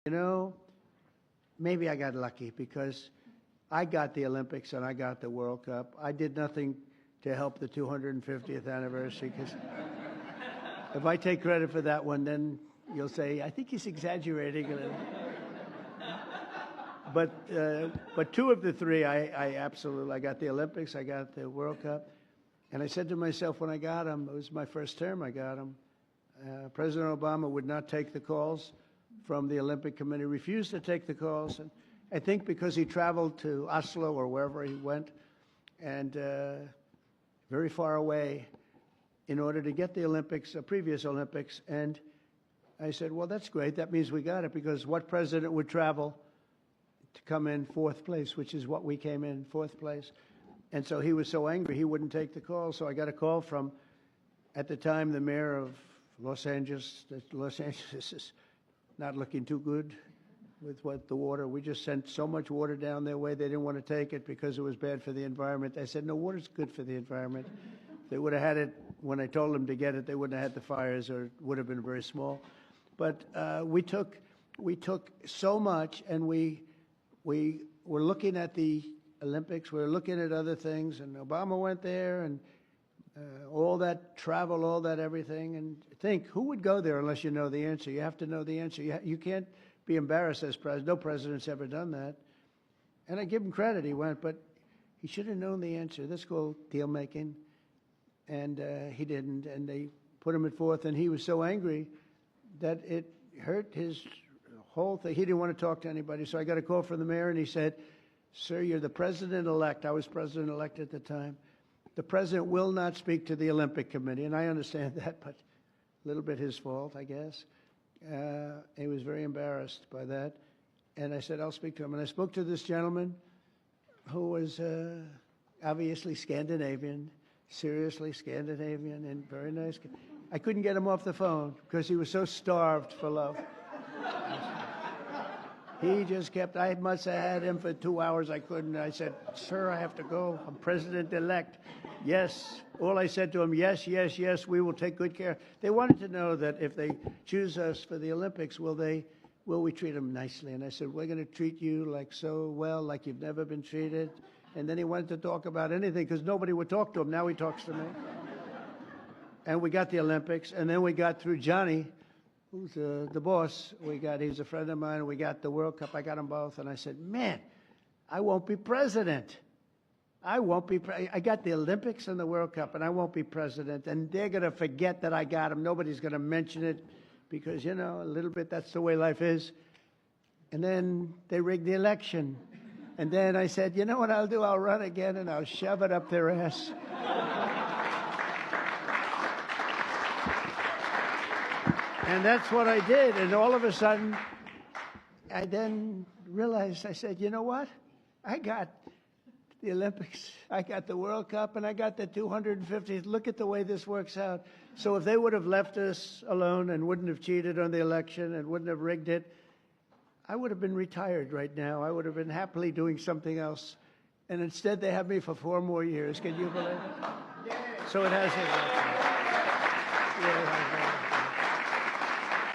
You know, maybe I got lucky because I got the Olympics and I got the World Cup. I did nothing to help the 250th anniversary, because if I take credit for that one, then you'll say, I think he's exaggerating a little. But two of the three, I absolutely, I got the Olympics, I got the World Cup. And I said to myself when I got them, it was my first term I got them, President Obama would not take the calls from the Olympic Committee, refused to take the calls. And I think because he traveled to Oslo or wherever he went, and very far away, in order to get the Olympics, previous Olympics. And I said, well, that's great. That means we got it, because what president would travel to come in fourth place, which is what we came in, fourth place. And so he was so angry he wouldn't take the call. So I got a call from, at the time, the mayor of Los Angeles. Los Angeles is not looking too good with what the water. We just sent so much water down their way. They didn't want to take it because it was bad for the environment. I said, no, water's good for the environment. If they would have had it when I told them to get it, they wouldn't have had the fires, or it would have been very small. But we took so much, and we were looking at the Olympics. We were looking at other things, and Obama went there, and all that travel, all that everything. And think, who would go there unless you know the answer? You have to know the answer. You can't be embarrassed as president. No president's ever done that. And I give him credit. He went, but he should have known the answer. That's called deal making. And he didn't. And they put him at fourth, and he was so angry that it hurt his whole thing. He didn't want to talk to anybody. So I got a call from the mayor, and he said, sir, you're the president-elect. I was president-elect at the time. The president will not speak to the Olympic Committee, and I understand that, but a little bit his fault, I guess. He was very embarrassed by that. And I said, I'll speak to him. And I spoke to this gentleman who was obviously Scandinavian, seriously Scandinavian, and very nice. I couldn't get him off the phone because he was so starved for love. He just kept, I must have had him for 2 hours. I couldn't. I said, sir, I have to go. I'm president-elect. Yes. All I said to him, yes, yes, yes, we will take good care. They wanted to know that if they choose us for the Olympics, will we treat them nicely? And I said, we're going to treat you like so well, like you've never been treated. And then he wanted to talk about anything because nobody would talk to him. Now he talks to me. And we got the Olympics. And then we got through Johnny, who's the boss. He's a friend of mine. We got the World Cup. I got them both. And I said, man, I won't be president. I got the Olympics and the World Cup, and I won't be president. And they're going to forget that I got them. Nobody's going to mention it because, you know, a little bit, that's the way life is. And then they rigged the election. And then I said, you know what I'll do? I'll run again, and I'll shove it up their ass. And that's what I did. And all of a sudden, I then realized, I said, you know what? I got the Olympics, I got the World Cup, and I got the 250th. Look at the way this works out. So if they would have left us alone and wouldn't have cheated on the election and wouldn't have rigged it, I would have been retired right now. I would have been happily doing something else. And instead, they have me for 4 more years. Can you believe it? So it has it.